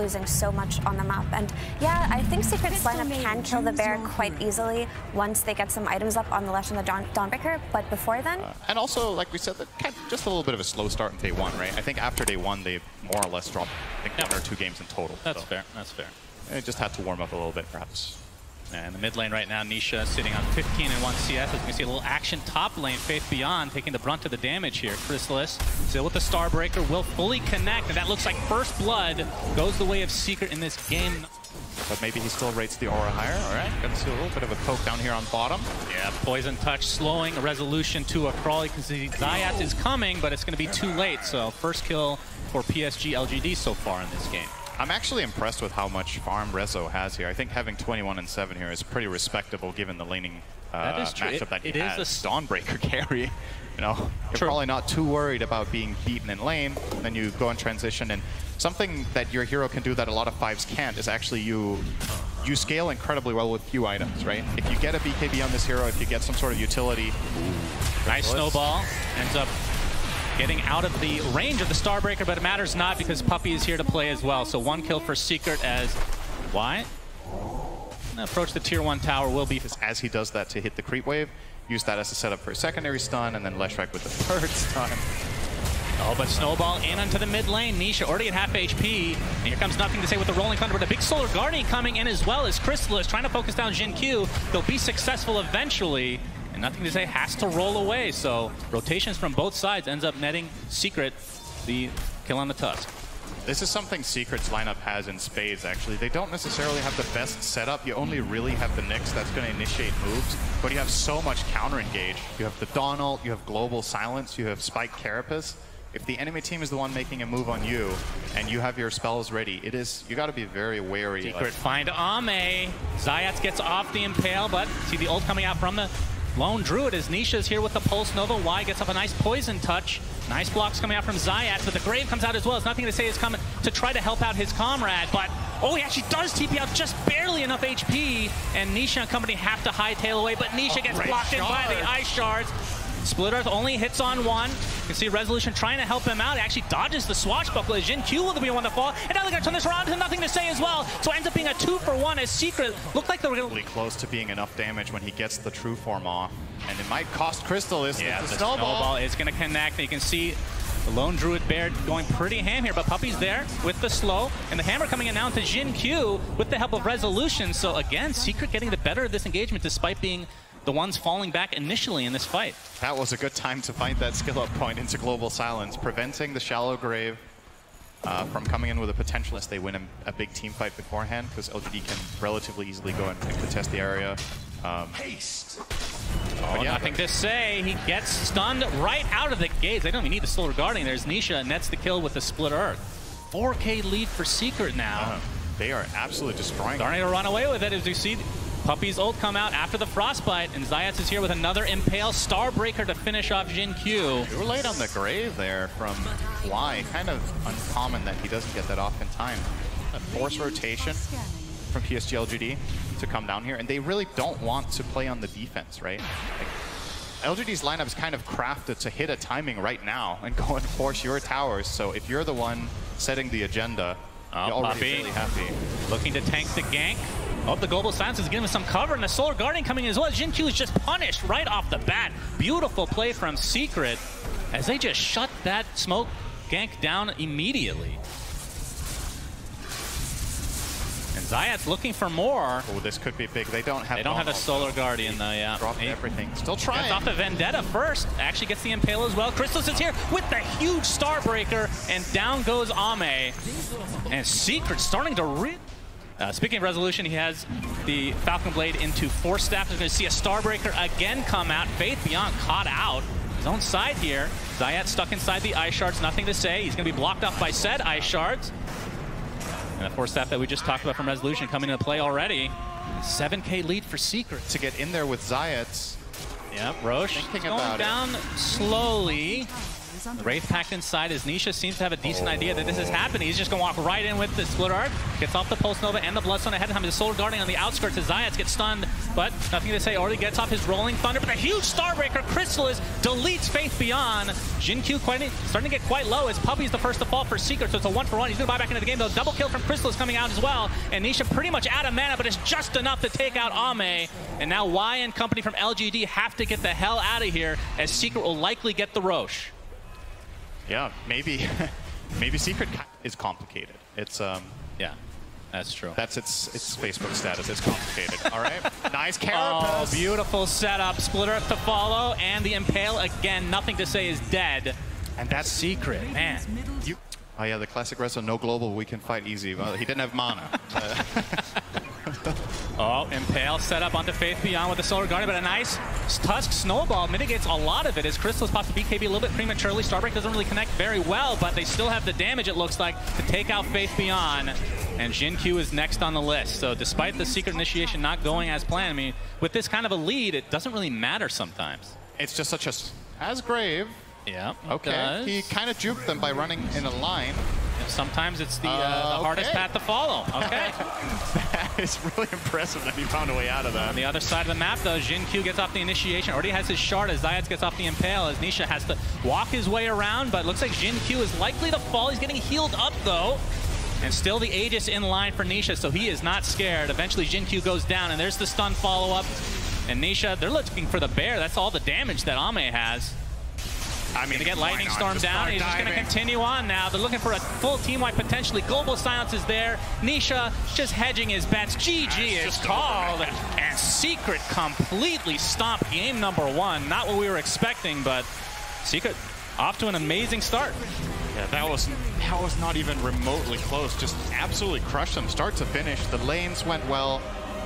losing so much on the map. And yeah, I think Secret's lineup can kill the bear quite easily once they get some items up on the left on the Dawnbreaker, but before then... and also, like we said, just a little bit of a slow start in day one, right? I think after day one, they more or less dropped, I think, 1 or 2 games in total. That's fair, that's fair. It just had to warm up a little bit, perhaps. And the mid lane right now, Nisha sitting on 15 and 1 CS. As you can see, a little action top lane. Faith Beyond taking the brunt of the damage here. Chrysalis still with the Starbreaker, will fully connect, and that looks like first blood goes the way of Secret in this game. But maybe he still rates the aura higher. All right, gonna see a little bit of a poke down here on bottom. Yeah, Poison Touch slowing a resolution to a crawl. You can see Zayat is coming, but it's gonna be too late. So first kill for PSG.LGD so far in this game. I'm actually impressed with how much farm Rezo has here. I think having 21 and 7 here is pretty respectable given the laning matchup that he has. Is a Dawnbreaker carry. You know, you're probably not too worried about being beaten in lane. Then you go in transition, and something that your hero can do that a lot of fives can't is actually you scale incredibly well with few items, right? If you get a BKB on this hero, if you get some sort of utility. Nice snowball. Ends up getting out of the range of the Starbreaker, but it matters not because Puppey is here to play as well. So 1 kill for Secret as Wyatt approach the tier 1 tower will be. As he does that to hit the creep wave, use that as a setup for a secondary stun, and then Leshrac with the 3rd stun. Oh, but Snowball in onto the mid lane. Nisha already at half HP. And here comes Nothing to Say with the Rolling Thunder, but a big Solar Guardian coming in as well as Chrysalis trying to focus down Jin Q. They'll be successful eventually. And Nothing to Say has to roll away. So rotations from both sides ends up netting Secret the kill on the Tusk. This is something Secret's lineup has in spades, actually. They don't necessarily have the best setup. You only really have the Nyx that's going to initiate moves, but you have so much counter-engage. You have the Dawn ult, you have Global Silence, you have Spike Carapace. If the enemy team is the one making a move on you, and you have your spells ready, you got to be very wary. Secret find Ame. Zayat gets off the Impale, but see the ult coming out from the Lone Druid as Nisha's here with the Pulse Nova. Y gets up a nice Poison Touch. Nice blocks coming out from Zayat, but the Grave comes out as well. It's Nothing to Say is coming to try to help out his comrade, but oh, he actually does TP out just barely enough HP, and Nisha and company have to hightail away, but Nisha gets blocked in by the Ice Shards. Split Earth only hits on 1. You can see Resolution trying to help him out. He actually dodges the swashbuckle as Jin Q will be one to fall. And now they're going to turn this around to Nothing to Say as well. So it ends up being a 2-for-1 as Secret looked like they were really close to being enough damage when he gets the true form off. And it might cost Chrysalis. Yeah, the snowball is going to connect. You can see the Lone Druid Bear going pretty ham here, but Puppey's there with the slow. And the hammer coming in now to Jin Q with the help of Resolution. So again, Secret getting the better of this engagement despite being the ones falling back initially in this fight. That was a good time to find that skill up point into Global Silence, preventing the Shallow Grave from coming in with a potential. They win a big team fight beforehand, because LGD can relatively easily go and contest the area. Haste. Oh, yeah, Nothing to Say. He gets stunned right out of the gates. They don't even need the Solar Guardian. There's Nisha, nets the kill with the Split Earth. 4K lead for Secret now. They are absolutely destroying. Starting to run away with it as you see Puppey's ult come out after the Frostbite, and Zayat is here with another Impale Starbreaker to finish off Jin Q. You were late on the Grave there from Y. Kind of uncommon that he doesn't get that off in time. A force rotation from PSG.LGD to come down here, and they really don't want to play on the defense, right? Like, LGD's lineup is kind of crafted to hit a timing right now and go and force your towers, so if you're the one setting the agenda, you're already really happy. Looking to tank the gank. Oh, the Global Silence is giving him some cover, and the Solar Guardian coming in as well. Jin Q is just punished right off the bat. Beautiful play from Secret as they just shut that smoke gank down immediately. And Zayat's looking for more. Oh, this could be big. They don't have a Solar Guardian though, yeah. Dropped everything. Still trying. Gets off the Vendetta first. Actually gets the Impale as well. Chrysalis is here with the huge Starbreaker, and down goes Ame. And Secret starting to speaking of Resolution, he has the Falcon Blade into Force Staff. We're going to see a Starbreaker again come out. Faith Beyond caught out. His own side here. Zayat stuck inside the Ice Shards. Nothing to Say. He's going to be blocked off by said Ice Shards. And the Force Staff that we just talked about from Resolution coming into play already. 7K lead for Secret. To get in there with Zayat. Yep, Roche thinking going about down slowly. The Wraith packed inside as Nisha seems to have a decent idea that this is happening. He's just going to walk right in with the Split Arc. Gets off the Pulse Nova and the Bloodstone ahead of him. His Solar Guardian on the outskirts as Zayats gets stunned, but nothing to say. Already gets off his Rolling Thunder, but a huge Starbreaker. Crystallis deletes Faith Beyond. Jin-Q starting to get quite low as Puppey's the first to fall for Secret, so it's a 1-for-1. He's going to buy back into the game, though. Double kill from Crystallis coming out as well, and Nisha pretty much out of mana, but it's just enough to take out Ame. And now Y and company from LGD have to get the hell out of here, as Secret will likely get the Roche. Yeah, maybe Secret is complicated. It's yeah, that's true. That's its Facebook status. It's complicated. All right, nice Carapace. Oh, beautiful setup. Split Earth to follow, and the Impale again. Nothing to say is dead, and that's Secret. Man. Oh yeah, the classic wrestler, no global, we can fight easy. Well, he didn't have mana. Oh, Impale set up onto Faith Beyond with the Solar Guardian, but a nice Tusk Snowball mitigates a lot of it as Crystallis pops the BKB a little bit prematurely. Starbreak doesn't really connect very well, but they still have the damage, it looks like, to take out Faith Beyond. And Jin-Q is next on the list. So despite the Secret initiation not going as planned, I mean, with this kind of a lead, it doesn't really matter sometimes. It's just such a... Asgrave. Yeah, okay. He kind of juked them by running in a line. Sometimes it's the hardest path to follow. Okay. That is really impressive that he found a way out of that. On the other side of the map, though, Jin-Q gets off the initiation. Already has his shard as Zayats gets off the Impale, as Nisha has to walk his way around, but it looks like Jin-Q is likely to fall. He's getting healed up, though. And still the Aegis in line for Nisha, so he is not scared. Eventually, Jin-Q goes down, and there's the stun follow-up. And Nisha, they're looking for the bear. That's all the damage that Ame has. I mean, to get Lightning Storm down, he's just going to continue on now. They're looking for a full team wipe potentially. Global Silence is there. Nisha just hedging his bets. GG is called. And Secret completely stomped game number 1. Not what we were expecting, but Secret off to an amazing start. Yeah, that was not even remotely close. Just absolutely crushed them start to finish. The lanes went well.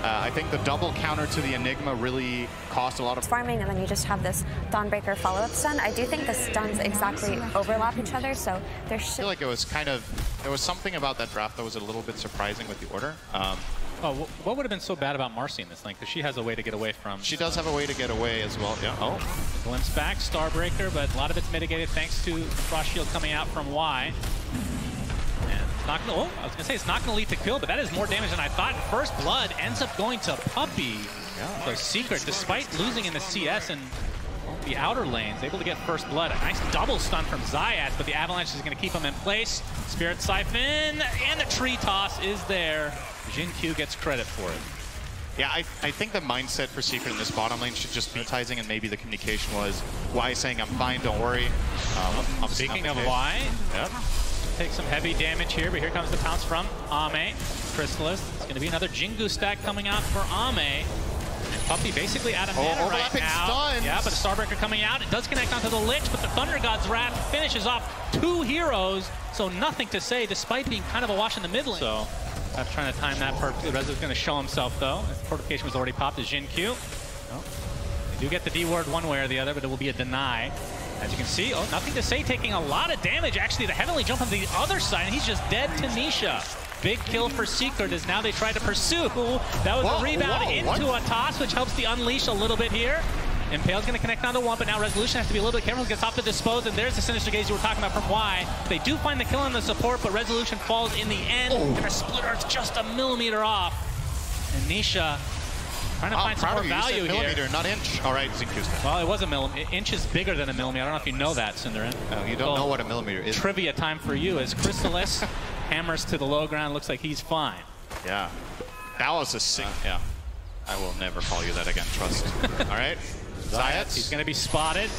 I think the double counter to the Enigma really cost a lot of farming, and then you just have this Dawnbreaker follow-up stun. I do think the stuns exactly overlap each other, so there should... I feel like it was kind of... There was something about that draft that was a little bit surprising with the order. Oh, what would have been so bad about Marcy in this lane? Because she has a way to get away from... She does have a way to get away as well. Yeah. Oh. Glimpse back, Starbreaker, but a lot of it's mitigated thanks to the Frost Shield coming out from Y. Not gonna, oh, I was gonna say it's not gonna lead to kill, but that is more damage than I thought. First blood ends up going to Puppey. Yeah. So Secret, despite losing in the CS and the outer lanes, able to get first blood. A nice double stun from Zayats, but the Avalanche is gonna keep him in place. Spirit Siphon and the tree toss is there. Jin-Q gets credit for it. Yeah, I think the mindset for Secret in this bottom lane should just be advertising, and maybe the communication was Y saying, I'm fine, don't worry. Speaking of Y, yep. Take some heavy damage here, but here comes the pounce from Ame. Crystallis. It's going to be another Jingu stack coming out for Ame. And Puppey basically out of mana right now. Stuns. Yeah, but a Starbreaker coming out. It does connect onto the Lich, but the Thunder God's Wrath finishes off 2 heroes. So nothing to say, despite being kind of a wash in the mid lane. So I'm trying to time that perfectly. Rezo's going to show himself, though. The fortification was already popped as Jin-Q. Oh. They do get the D word one way or the other, but it will be a deny. As you can see, oh, nothing to say, taking a lot of damage. Actually, the Heavenly Jump on the other side, and he's just dead to Nisha. Big kill for Secret as now they try to pursue. That was a rebound into a toss, which helps the unleash a little bit here. Impale's going to connect onto one, but now Resolution has to be a little bit careful. Gets off the dispose, and there's the Sinister Gaze you were talking about from Y. They do find the kill on the support, but Resolution falls in the end. And a Split Earth's just a millimeter off. And Nisha trying to find some more value here. Millimeter, not inch. All right, Jin-Q's dead. Well, it was a millimeter. Inch is bigger than a millimeter. I don't know if you know that, Synderen. No, you don't know what a millimeter is. Trivia time for you as Crystallis hammers to the low ground. Looks like he's fine. Yeah. That was a sick. Yeah. I will never call you that again, trust. All right. Zayats. He's going to be spotted.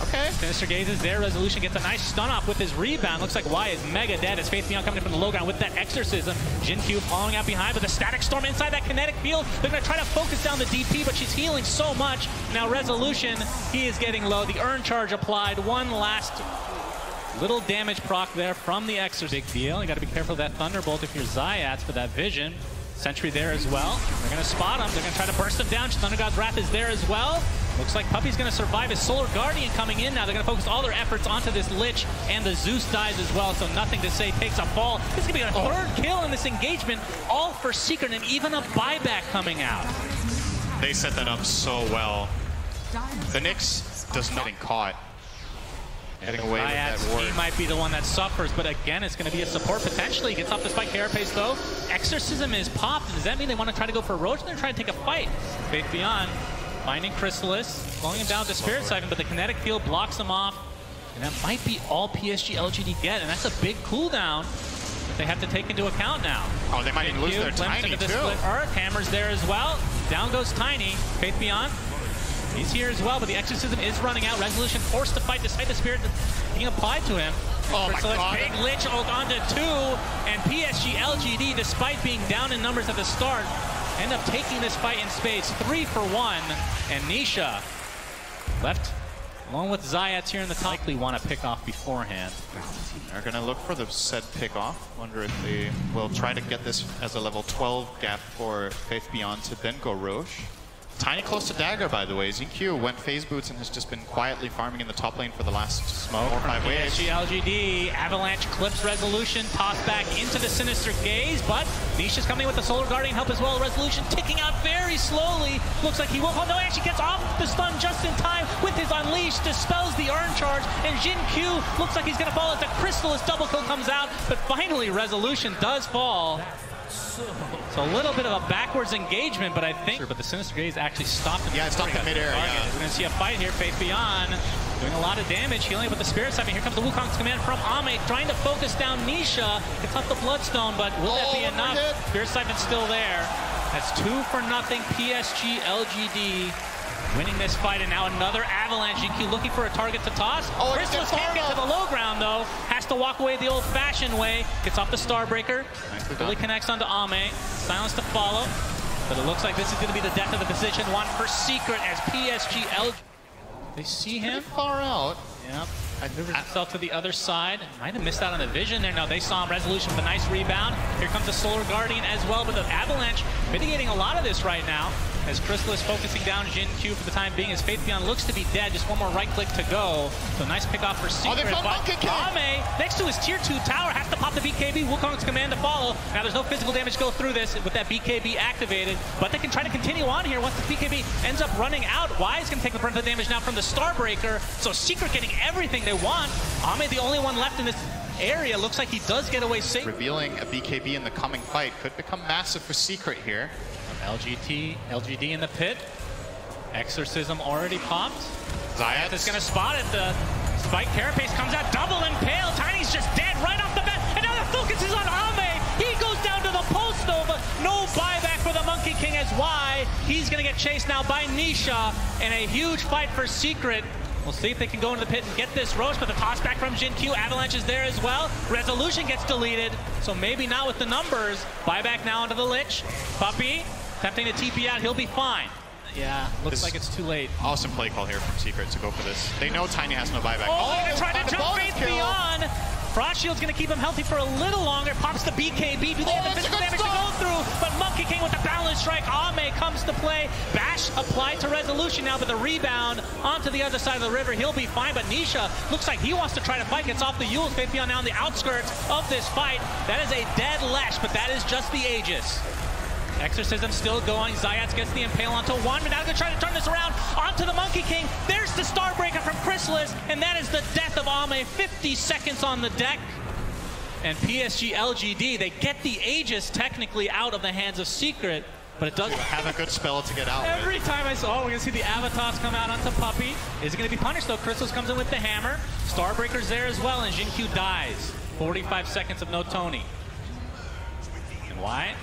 Okay. Sinister Gaze is there. Resolution gets a nice stun off with his rebound. Looks like Y is mega dead as Faith Beyond coming in from the low ground with that Exorcism. Jin-Q following out behind, but the Static Storm inside that kinetic field. They're going to try to focus down the DP, but she's healing so much. Now Resolution, he is getting low. The Urn Charge applied. One last little damage proc there from the Exorcism. Big deal. You got to be careful of that Thunderbolt if you're Zayats for that vision. Sentry there as well. They're going to spot him. They're going to try to burst him down. Thunder God's Wrath is there as well. Looks like Puppey's going to survive. His Solar Guardian coming in now. They're going to focus all their efforts onto this Lich, and the Zeus dies as well, so nothing to say. Takes a fall. This is going to be a third kill in this engagement, all for Secret, and even a buyback coming out. They set that up so well. The Nyx does not get caught. Getting away with that ward. He might be the one that suffers, but again, it's going to be a support potentially. Gets off the spike carapace though. Exorcism is popped. Does that mean they want to try to go for a Roach? They're trying to take a fight. Faith Beyond finding Chrysalis, slowing him down to Spirit Siphon, but the kinetic field blocks him off. And that might be all PSG.LGD get, and that's a big cooldown that they have to take into account now. Oh, they might even lose their Tiny too. Earth Hammer's there as well. Down goes Tiny. Faith Beyond. He's here as well, but the Exorcism is running out. Resolution forced to fight despite the Spirit being applied to him. Oh my God. Big Lich onto 2, and PSG.LGD, despite being down in numbers at the start, end up taking this fight in spades. 3 for 1, and Nisha left along with Zayats here in the top. Likely want to pick off beforehand. They're going to look for the said pick off. Wonder if they will try to get this as a level 12 gap for Faith Beyond to then go Roche. Tiny close to Dagger, by the way. ZQ went phase boots and has just been quietly farming in the top lane for the last 4 or 5 waves. PSG.LGD, Avalanche clips Resolution, tossed back into the Sinister Gaze, but Nisha's coming with the Solar Guardian help as well. Resolution ticking out very slowly. Looks like he will. Oh no, actually gets off the stun just in time with his Unleash, dispels the Urn Charge, and Jin Q looks like he's going to fall as the Chrysalis double kill comes out, but finally Resolution does fall. So a little bit of a backwards engagement, but I think... But the Sinister Gaze actually stopped him. Yeah, it stopped in midair, yeah. We're going to see a fight here. Faith Beyond doing a lot of damage, healing with the Spirit Siphon. Here comes the Wukong's command from Ame, trying to focus down Nisha. It's off the Bloodstone, but will that be enough? Spirit Siphon's still there. That's 2 for nothing. PSG.LGD winning this fight, and now another Avalanche. GQ looking for a target to toss. Chrysalis can't get to the low ground, though. Has to walk away the old-fashioned way. Gets off the Starbreaker. Really connects onto Ame. Silence to follow. But it looks like this is going to be the death of the position. One for Secret as PSG.LGD. They see him. Far out. Yep. Moves himself to the other side. Might have missed out on the vision there. No, they saw him. Resolution with a nice rebound. Here comes the Solar Guardian as well, but the Avalanche mitigating a lot of this right now. As Chrysalis focusing down Jin Q for the time being, as Faith Beyond looks to be dead. Just one more right click to go. So nice pick off for Secret. But Ame, next to his tier 2 tower, has to pop the BKB. Wukong's command to follow. Now there's no physical damage go through this with that BKB activated, but they can try to continue on here once the BKB ends up running out. Wise can take the brunt of the damage now from the Starbreaker. So Secret getting everything they want. Ame the only one left in this area. Looks like he does get away safe. Revealing a BKB in the coming fight could become massive for Secret here. LGD in the pit. Exorcism already popped. Zayats is going to spot it. The spike carapace comes out, double impale. Tiny's just dead right off the bat. And now the focus is on Ame. He goes down to the Pulse Nova. No buyback for the Monkey King as Y. He's going to get chased now by Nisha. And a huge fight for Secret. We'll see if they can go into the pit and get this Roche, but the toss back from Jin Q. Avalanche is there as well. Resolution gets deleted, so maybe not with the numbers. Buyback now into the Lich. Puppey attempting to TP out. He'll be fine. Yeah, looks like it's too late. Awesome play call here from Secret to go for this. They know Tiny has no buyback. Oh, they're going to try to jump Faith Beyond. Frost Shield's going to keep him healthy for a little longer. Pops the BKB. Do they have the physical damage to go through? But Monkey King with the balance strike. Ame comes to play. Bash applied to Resolution now, but the rebound onto the other side of the river. He'll be fine, but Nisha looks like he wants to try to fight. Gets off the Yules. Faith Beyond now on the outskirts of this fight. That is a dead Lash, but that is just the Aegis. Exorcism still going. Zayats gets the impale onto 1, but now going to try to turn this around onto the Monkey King. There's the Starbreaker from Chrysalis, and that is the death of Ame. 50 seconds on the deck. And PSG.LGD, they get the Aegis technically out of the hands of Secret, but it doesn't have a good spell to get out. Every time I saw, we're going to see the Avatos come out onto Puppey. Is it going to be punished though? Chrysalis comes in with the hammer. Starbreaker's there as well, and Jin Q dies. 45 seconds of no Tony. And why?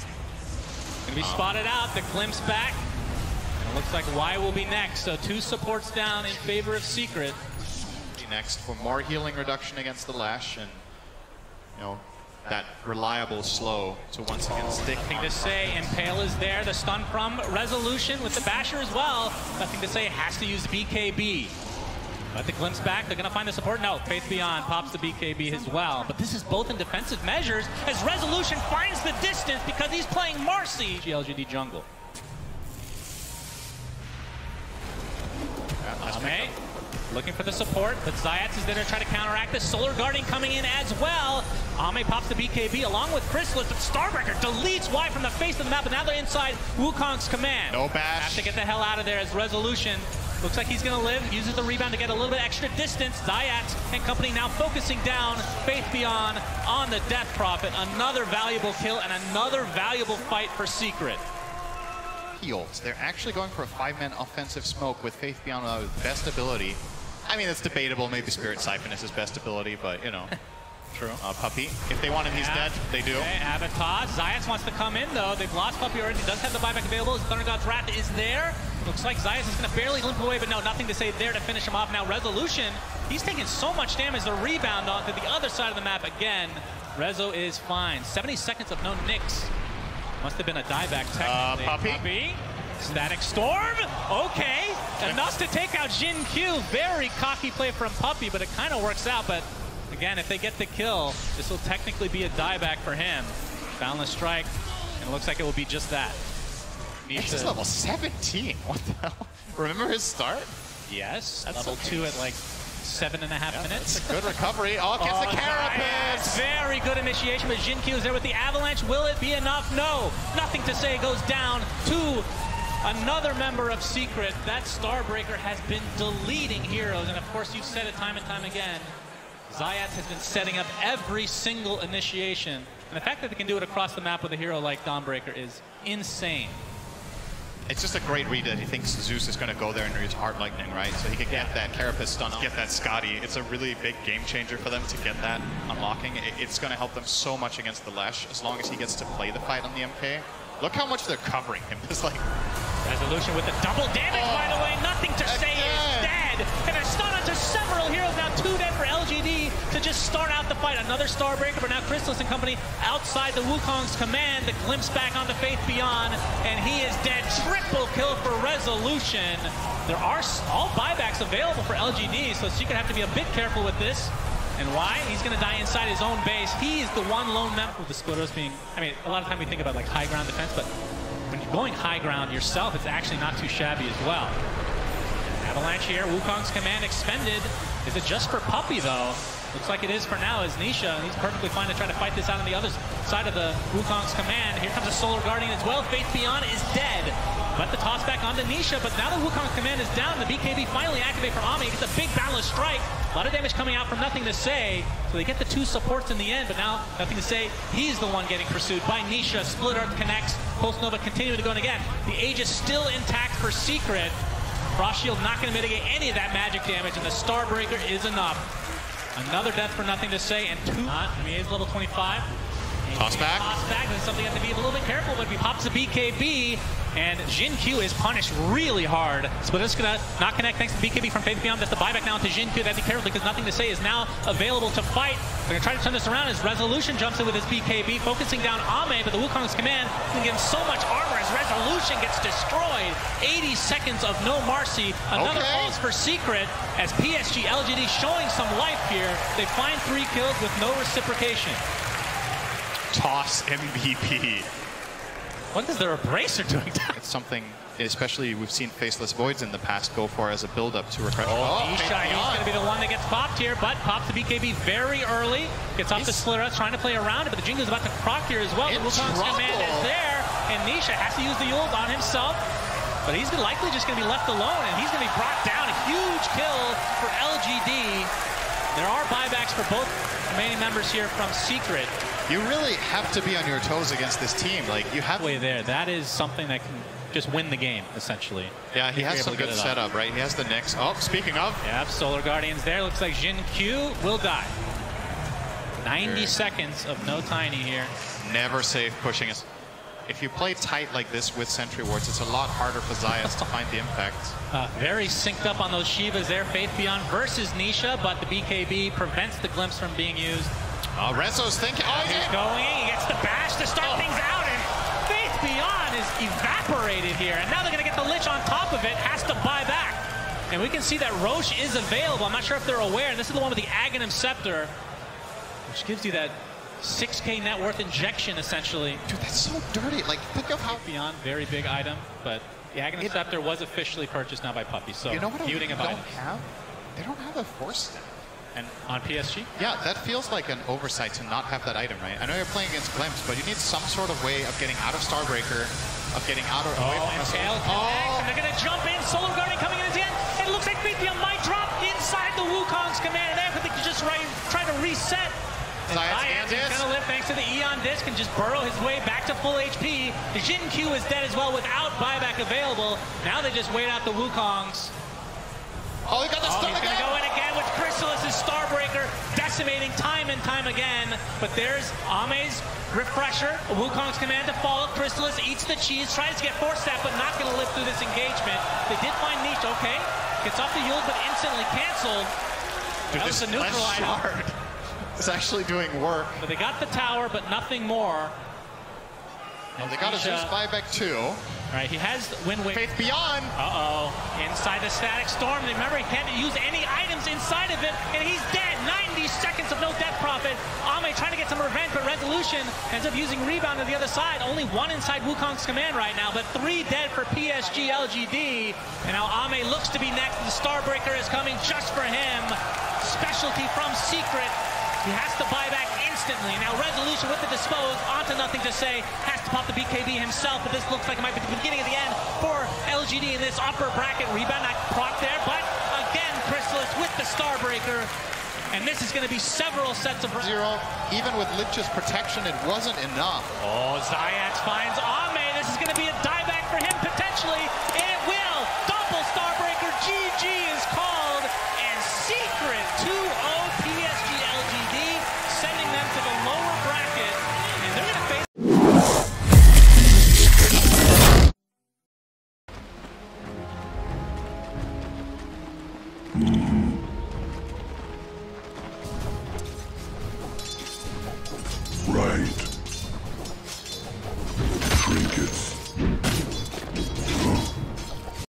Going to be spotted out. The glimpse back. And it looks like Y will be next. So 2 supports down in favor of Secret. Next for more healing reduction against the Lash, and you know that reliable slow to once again stick. Nothing to say. Impale is there. The stun from Resolution with the Basher as well. Nothing to say. Has to use BKB. But the glimpse back, they're going to find the support. No, Faith Beyond pops the BKB as well. But this is both in defensive measures as Resolution finds the distance because he's playing Marcy. LGD jungle. Ame looking for the support, but Zayats is there to try to counteract this. Solar Guardian coming in as well. Ame pops the BKB along with Chrysalis, but Starbreaker deletes Y from the face of the map, and now they're inside Wukong's command. No bash. Have to get the hell out of there as Resolution Looks like he's going to live. Uses the rebound to get a little bit extra distance. Zayat and company now focusing down. Faith Beyond on the Death Prophet. Another valuable kill and another valuable fight for Secret. Heals. They're actually going for a 5-man offensive smoke with Faith Beyond with best ability. I mean, it's debatable. Maybe Spirit Siphon is his best ability, but, you know. True. Puppy. If they want him, he's dead. They do. Okay, Avatar. Zayat wants to come in, though. They've lost Puppy already. He does have the buyback available. His Thunder God's Wrath is there. Looks like Zayat is going to barely limp away, but no, nothing to say there to finish him off. Now, Resolution, he's taking so much damage. The rebound onto the other side of the map again. Rezo is fine. 70 seconds of no nicks. Must have been a dieback technically. Puppy. Static Storm. Okay. Enough to take out Jin Q. Very cocky play from Puppy, but it kind of works out. But again, if they get the kill, this will technically be a dieback for him. Boundless Strike, and it looks like it will be just that. This is level 17. What the hell? Remember his start? Yes. That's level 2 at like 7.5 minutes. Good recovery. Oh, gets the Carapace. Very good initiation, but Jin Q is there with the Avalanche. Will it be enough? No. Nothing to say. Goes down to another member of Secret. That Starbreaker has been deleting heroes, and of course you've said it time and time again. Zayat has been setting up every single initiation, and the fact that they can do it across the map with a hero like Dawnbreaker is insane. It's just a great read that he thinks Zeus is going to go there and use Heart Lightning, right? So he can get that Carapace stun, get that Scotty. It's a really big game changer for them to get that unlocking. It's going to help them so much against the Lesh as long as he gets to play the fight on the MK. Look how much they're covering him. It's like Resolution with the double damage, by the way. Nothing to say is dead. And a stun onto several heroes. Now 2 dead for LGD to just start out the fight. Another Starbreaker, but now Chrysalis and company outside the Wukong's command. The glimpse back onto Faith Beyond, and he is dead. Triple kill for Resolution. There are all buybacks available for LGD, so Secret have to be a bit careful with this. And why? He's going to die inside his own base. He is the one lone member with the splitters being, I mean, a lot of time we think about like high ground defense, but when you're going high ground yourself, it's actually not too shabby as well. Avalanche here, Wukong's command expended. Is it just for Puppy though? Looks like it is for now as Nisha, and he's perfectly fine to try to fight this out on the other side of the Wukong's command. Here comes a Solar Guardian as well. Faith Beyond is dead. Let the toss back onto Nisha, but now the Wukong's command is down. The BKB finally activate for Ami. He gets a big Boundless Strike. A lot of damage coming out from Nothing to Say. So they get the 2 supports in the end, but now Nothing to Say, he's the one getting pursued by Nisha. Split Earth connects. Pulse Nova continuing to go in again. The Age is still intact for Secret. Frost Shield not going to mitigate any of that magic damage, and the Starbreaker is enough. Another death for Nothing to Say, and 2. I mean, he's level 25. Toss back. Toss back. That's something you have to be a little bit careful, but if he pops a BKB, and Jin Q is punished really hard. Splitter's gonna not connect thanks to BKB from Faith Beyond. That's the buyback now to Jin Q. They have to be careful because Nothing to Say is now available to fight. They're gonna try to turn this around as Resolution jumps in with his BKB, focusing down Ame, but the Wukong's command can give him so much armor as Resolution gets destroyed. 80 seconds of no mercy. Another pulse for Secret as PSG.LGD showing some life here. They find 3 kills with no reciprocation. Toss MVP. What is their Abraser doing? It's something, especially we've seen Faceless Voids in the past go for as a build-up to refresh. Isha, he's going to be the one that gets popped here, but pops the BKB very early. Gets off the Splitter, trying to play around it, but the Jingo's about to proc here as well. The Wukong's command is there, and Nisha has to use the ult on himself. But he's likely just going to be left alone, and he's going to be brought down. A huge kill for LGD. There are buybacks for both remaining members here from Secret. You really have to be on your toes against this team. Like, you have... Way there. That is something that can just win the game, essentially. Yeah, he has some good setup, right? He has the Nyx. Oh, speaking of... Yeah, Solar Guardians there. Looks like Jin Q will die. 90 seconds of no Tiny here. Never safe pushing us. If you play tight like this with Sentry Wards, it's a lot harder for Zayas to find the impact. Very synced up on those Shivas there. Faith Beyond versus Nisha, but the BKB prevents the glimpse from being used. Rezo's thinking. He's going in. He gets the bash to start things out, and Faith Beyond is evaporated here. And now they're going to get the Lich on top of it. Has to buy back. And we can see that Roche is available. I'm not sure if they're aware. And this is the one with the Aghanim Scepter, which gives you that 6K net worth injection, essentially. Dude, that's so dirty. Like, think of how... Beyond, very big item, but the Aghanim Scepter was officially purchased now by Puppy, so you know what muting of items. They don't have a Force Step. And on PSG? Yeah, that feels like an oversight to not have that item, right? I know you're playing against Glimpse, but you need some sort of way of getting out of Starbreaker, of getting out of... And they're going to jump in. Solar Guardian coming in at the end. this can just burrow his way back to full HP. The Jin Q is dead as well without buyback available. Now they just wait out the Wukongs. Oh, he got the stun he's again. Gonna go in again with Chrysalis' Starbreaker, decimating time and time again. But there's Ame's refresher, Wukong's command to follow. Chrysalis eats the cheese, tries to get force step, but not gonna live through this engagement. They did find Niche, okay. Gets off the Yule, but instantly canceled. Dude, that was the neutral item. It's actually doing work. But they got the tower, but nothing more. And they got a Zeus buyback too. All right, he has win win. Faith Beyond. Uh-oh. Inside the Static Storm. Remember, he can't use any items inside of it, and he's dead. 90 seconds of no death profit. Ame trying to get some revenge, but Resolution ends up using Rebound on the other side. Only one inside Wukong's command right now, but 3 dead for PSG.LGD. And now Ame looks to be next. The Starbreaker is coming just for him. Specialty from Secret. He has to buy back instantly. Now Resolution with the dispose, onto nothing to say, has to pop the BKB himself, but this looks like it might be the beginning of the end for LGD in this upper bracket. Rebound not proc there, but again, Chrysalis with the Starbreaker. And this is going to be several sets of... Even with Lich's protection, it wasn't enough. Oh, Zayat's fine.